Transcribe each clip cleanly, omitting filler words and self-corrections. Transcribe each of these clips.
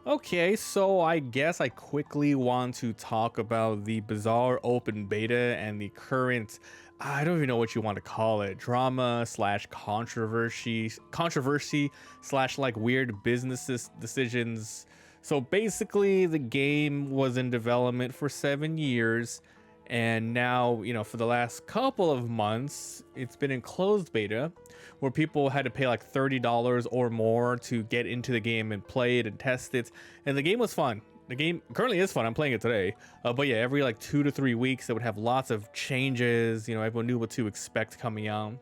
Okay, so I guess I quickly want to talk about the Bazaar Open Beta and the current, I don't even know what you want to call it, drama slash controversy slash like weird business decisions. So basically the game was in development for 7 years, and now, for the last couple of months, it's been in closed beta where people had to pay like $30 or more to get into the game and play it and test it. And the game was fun. The game currently is fun. I'm playing it today. But yeah, every like 2 to 3 weeks, it would have lots of changes. Everyone knew what to expect coming out.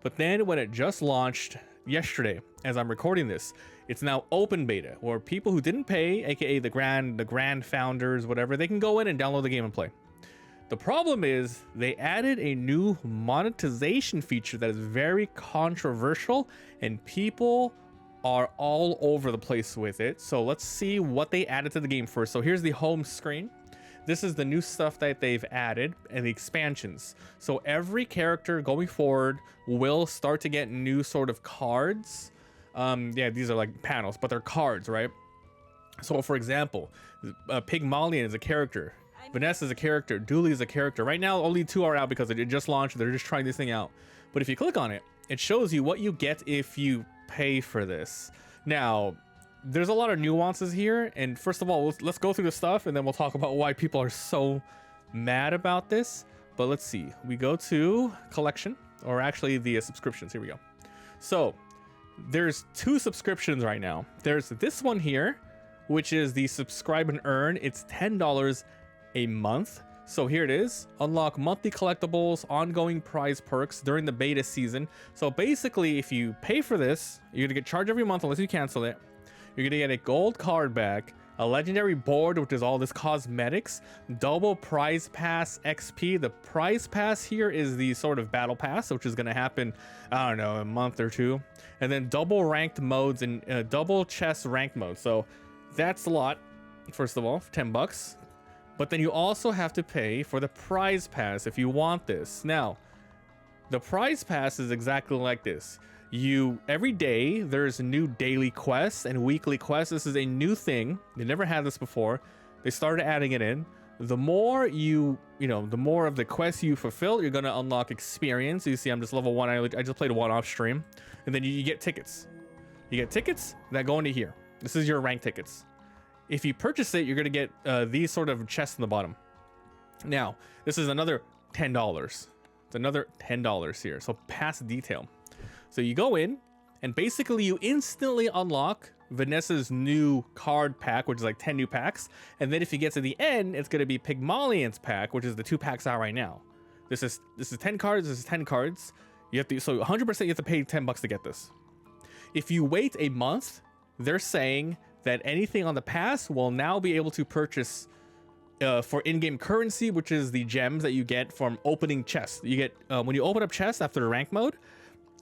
But then when it just launched yesterday, as I'm recording this, it's now open beta, where people who didn't pay, aka the grand founders, whatever, they can go in and download the game and play. The problem is they added a new monetization feature that is very controversial, and people are all over the place with it. So let's see what they added to the game first. So here's the home screen. This is the new stuff that they've added and the expansions. So every character going forward will start to get new sort of cards. Yeah, these are like panels, but they're cards, right? So for example, Pygmalion is a character. Vanessa is a character. Dooley is a character. Right now, only 2 are out because it just launched. They're just trying this thing out. But if you click on it, it shows you what you get if you pay for this. Now, there's a lot of nuances here. And first of all, let's go through the stuff, and then we'll talk about why people are so mad about this. But let's see. We go to collection, or actually the subscriptions. Here we go. So there's 2 subscriptions right now. There's this one here, which is the subscribe and earn. It's $10 a month. So here it is. Unlock monthly collectibles, ongoing prize perks during the beta season. So basically, if you pay for this, you're gonna get charged every month unless you cancel it. You're gonna get a gold card back, a legendary board, which is all this cosmetics, double prize pass XP. The prize pass here is the sort of battle pass, which is gonna happen, I don't know, a month or 2. And then double ranked modes and double chess ranked mode. So that's a lot, first of all, for $10. But then you also have to pay for the prize pass if you want this. Now, the prize pass is exactly like this. Every day there's new daily quests and weekly quests. This is a new thing. They never had this before. They started adding it in. The more the more of the quests you fulfill, you're gonna unlock experience. You see, I'm just level 1. I just played 1 off stream, and then you get tickets. You get tickets that go into here. This is your rank tickets. If you purchase it, you're going to get these sort of chests in the bottom. Now, this is another $10. It's another $10 here. So pass detail. So you go in, and basically you instantly unlock Vanessa's new card pack, which is like 10 new packs. And then if you get to the end, it's going to be Pygmalion's pack, which is the 2 packs out right now. This is 10 cards. This is 10 cards. So 100% you have to pay $10 to get this. If you wait a month, they're saying that anything on the pass will now be able to purchase for in-game currency, which is the gems that you get from opening chests. You get when you open up chests after the rank mode,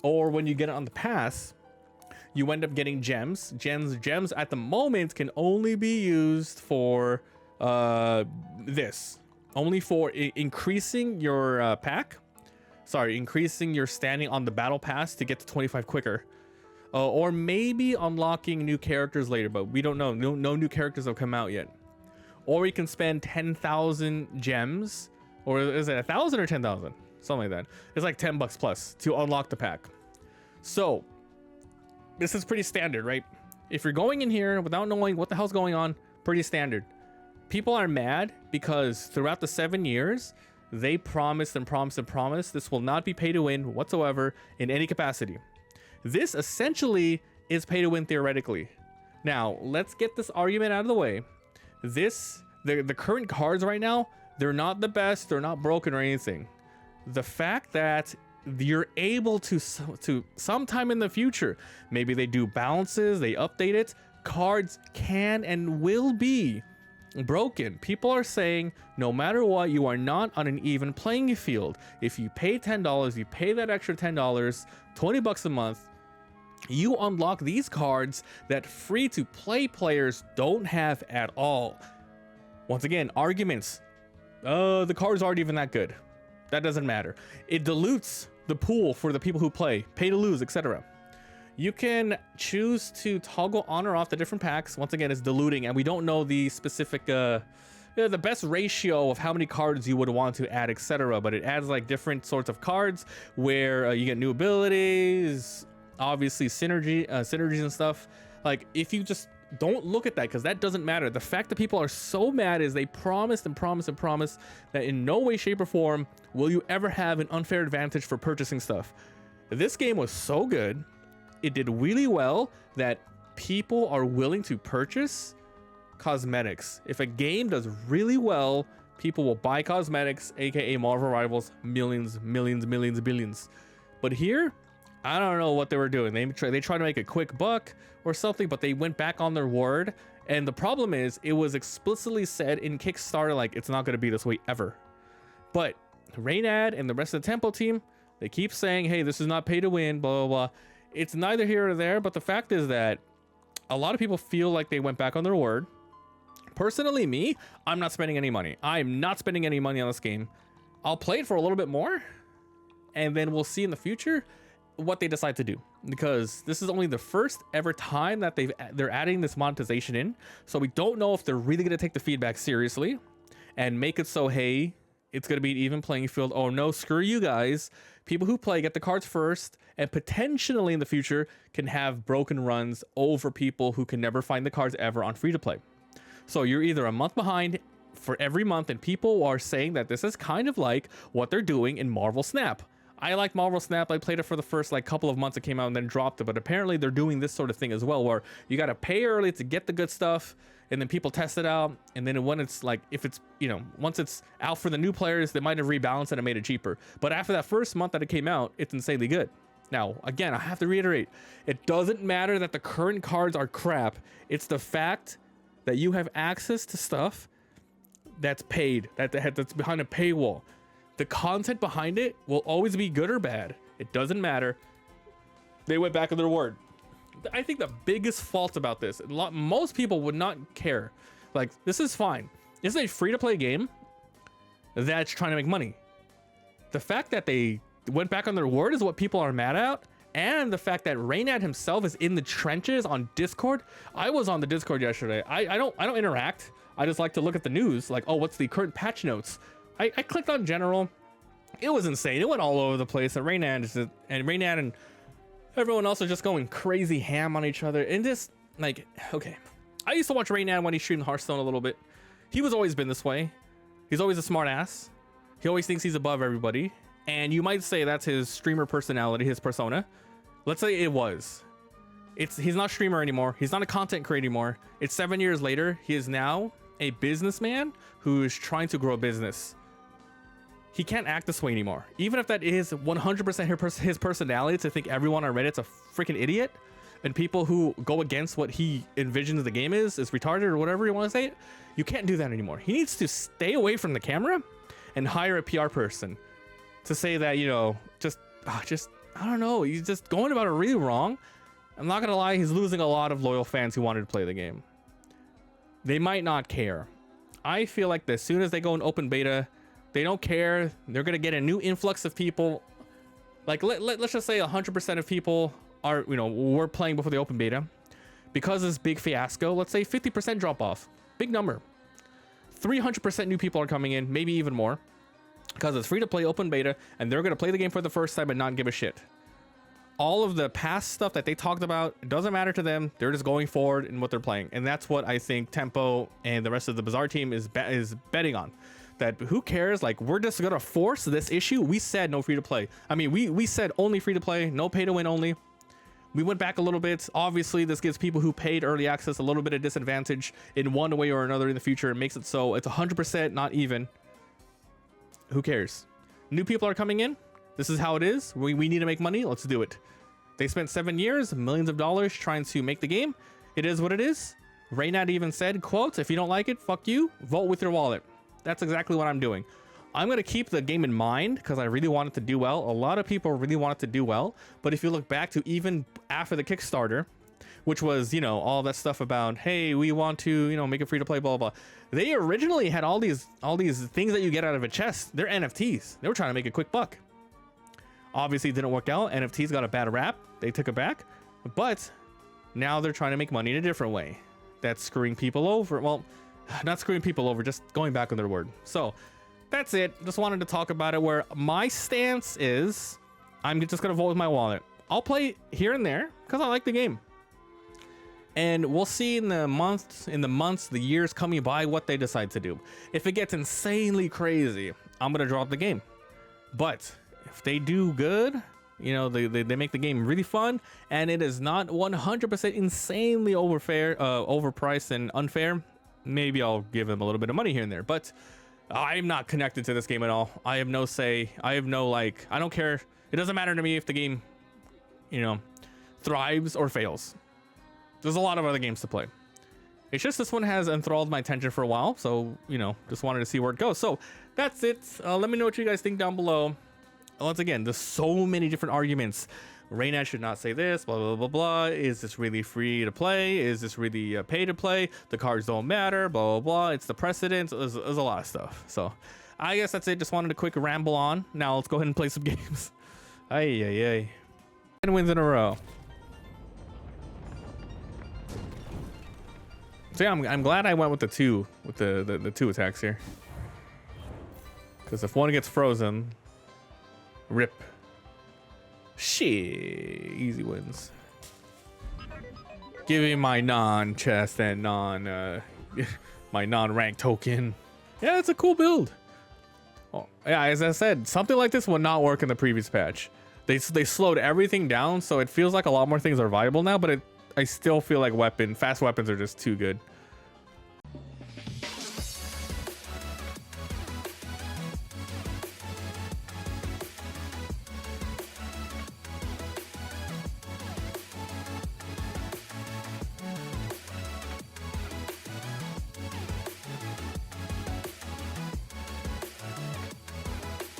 or when you get it on the pass, you end up getting gems. Gems at the moment can only be used for this. Only for increasing your increasing your standing on the battle pass to get to 25 quicker. Or maybe unlocking new characters later, but we don't know. No new characters have come out yet. Or you can spend 10,000 gems, or is it 1,000 or 10,000? Something like that. It's like $10 plus to unlock the pack. So this is pretty standard, right? If you're going in here without knowing what the hell's going on, pretty standard. People are mad because throughout the 7 years, they promised and promised and promised this will not be pay to win whatsoever in any capacity. This essentially is pay to win theoretically. Now, let's get this argument out of the way. The current cards right now, they're not the best, they're not broken or anything. The fact that you're able to sometime in the future, maybe they do balances, they update it, cards can and will be broken. People are saying no matter what, you are not on an even playing field. If you pay $10, you pay that extra $10, $20 a month, you unlock these cards that free-to-play players don't have at all. Once again, arguments. The cards aren't even that good. That doesn't matter. It dilutes the pool for the people who play, pay to lose, etc. You can choose to toggle on or off the different packs. Once again, it's diluting, and we don't know the specific the best ratio of how many cards you would want to add, etc. But it adds like different sorts of cards where you get new abilities, obviously synergies and stuff. Like, if you just don't look at that, because that doesn't matter. The fact that people are so mad is they promised and promised and promised that in no way, shape, or form will you ever have an unfair advantage for purchasing stuff. This game was so good, it did really well, that people are willing to purchase cosmetics. If a game does really well, people will buy cosmetics, aka Marvel Rivals, millions, billions. But here, I don't know what they were doing. They tried to make a quick buck or something, but they went back on their word. And the problem is, it was explicitly said in Kickstarter, like, it's not going to be this way ever. But Reynad and the rest of the Tempo team, they keep saying, hey, this is not pay to win, blah, blah, blah. It's neither here or there, but the fact is that a lot of people feel like they went back on their word. Personally, me, I'm not spending any money. I'm not spending any money on this game. I'll play it for a little bit more, and then we'll see in the future what they decide to do, because this is only the first ever time that they're adding this monetization in. So we don't know if they're really going to take the feedback seriously and make it so, hey, it's going to be an even playing field. Oh no, screw you guys. People who play get the cards first, and potentially in the future can have broken runs over people who can never find the cards ever on free to play. So you're either a month behind for every month, and people are saying that this is kind of like what they're doing in Marvel Snap. I like Marvel Snap. I played it for the first like couple of months it came out and then dropped it, but apparently they're doing this sort of thing as well, where you got to pay early to get the good stuff, and then people test it out, and then when it's like, if it's, you know, once it's out for the new players, they might have rebalanced it and made it cheaper. But after that first month that it came out, it's insanely good. Now, again, I have to reiterate, it doesn't matter that the current cards are crap. It's the fact that you have access to stuff that's paid, that's behind a paywall. The content behind it will always be good or bad. It doesn't matter. They went back on their word. I think the biggest fault about this, most people would not care. Like, this is fine. This is a free-to-play game that's trying to make money. The fact that they went back on their word is what people are mad at. And the fact that Reynad himself is in the trenches on Discord. I was on the Discord yesterday. I don't interact. I just like to look at the news, like, oh, what's the current patch notes? I clicked on general. It was insane. It went all over the place. And Reynad and everyone else are just going crazy ham on each other. And just like, okay, I used to watch Reynad when he streamed Hearthstone a little bit. He was always been this way. He's always a smart ass. He always thinks he's above everybody. And you might say that's his streamer personality, his persona. Let's say it was. He's not a streamer anymore. He's not a content creator anymore. It's 7 years later. He is now a businessman who is trying to grow a business. He can't act this way anymore. Even if that is 100% his personality, to think everyone on Reddit's a freaking idiot, and people who go against what he envisions the game is retarded or whatever you want to say it, you can't do that anymore. He needs to stay away from the camera and hire a PR person to say that, you know, just I don't know, he's just going about it really wrong. I'm not gonna lie, he's losing a lot of loyal fans who wanted to play the game. They might not care. I feel like as soon as they go in open beta, they don't care. They're gonna get a new influx of people. Like, let's just say 100% of people are, you know, were playing before the open beta. Because of this big fiasco, let's say 50% drop off. Big number. 300% new people are coming in, maybe even more. Because it's free to play open beta, and they're going to play the game for the first time and not give a shit. All of the past stuff that they talked about, it doesn't matter to them. They're just going forward in what they're playing. And that's what I think Tempo and the rest of the Bazaar team is betting on. That who cares? Like, we're just going to force this issue. We said no free to play. I mean, we said only free to play, no pay to win only. We went back a little bit. Obviously, this gives people who paid early access a little bit of disadvantage in one way or another in the future. It makes it so it's 100% not even. Who cares? New people are coming in. This is how it is. We need to make money. Let's do it. They spent 7 years, millions of dollars trying to make the game. It is what it is. Reynad even said, quote, if you don't like it, fuck you, vote with your wallet. That's exactly what I'm doing. I'm going to keep the game in mind because I really want it to do well. A lot of people really want it to do well. But if you look back to even after the Kickstarter, which was, you know, all that stuff about, hey, we want to, you know, make it free to play, blah, blah, blah. They originally had all these things that you get out of a chest. They're NFTs. They were trying to make a quick buck. Obviously, it didn't work out. NFTs got a bad rap. They took it back. But now they're trying to make money in a different way. That's screwing people over. Well, not screwing people over, just going back on their word. So that's it. Just wanted to talk about it, where my stance is I'm just going to vote with my wallet. I'll play here and there because I like the game. And we'll see in the months, the years coming by, what they decide to do. If it gets insanely crazy, I'm going to drop the game. But if they do good, you know, they make the game really fun, and it is not 100% insanely overpriced and unfair, maybe I'll give them a little bit of money here and there. But I'm not connected to this game at all. I have no say. I have no, like, I don't care. It doesn't matter to me if the game, you know, thrives or fails. There's a lot of other games to play. It's just this one has enthralled my attention for a while, so, you know, just wanted to see where it goes. So that's it. Let me know what you guys think down below. Once again, there's so many different arguments. Reynad should not say this, blah, blah, blah, blah. Is this really free to play? Is this really pay to play? The cards don't matter, blah, blah, blah. It's the precedent. There's a lot of stuff. So I guess that's it. Just wanted a quick ramble on. Now let's go ahead and play some games. Ay, ay, ay. 10 wins in a row. So yeah, I'm glad I went with the two attacks here. Because if one gets frozen, rip. Shit, easy wins. Give me my non-chest and my non-rank token. Yeah, it's a cool build. Oh, yeah, as I said, something like this would not work in the previous patch. They slowed everything down, so it feels like a lot more things are viable now, but I still feel like fast weapons are just too good.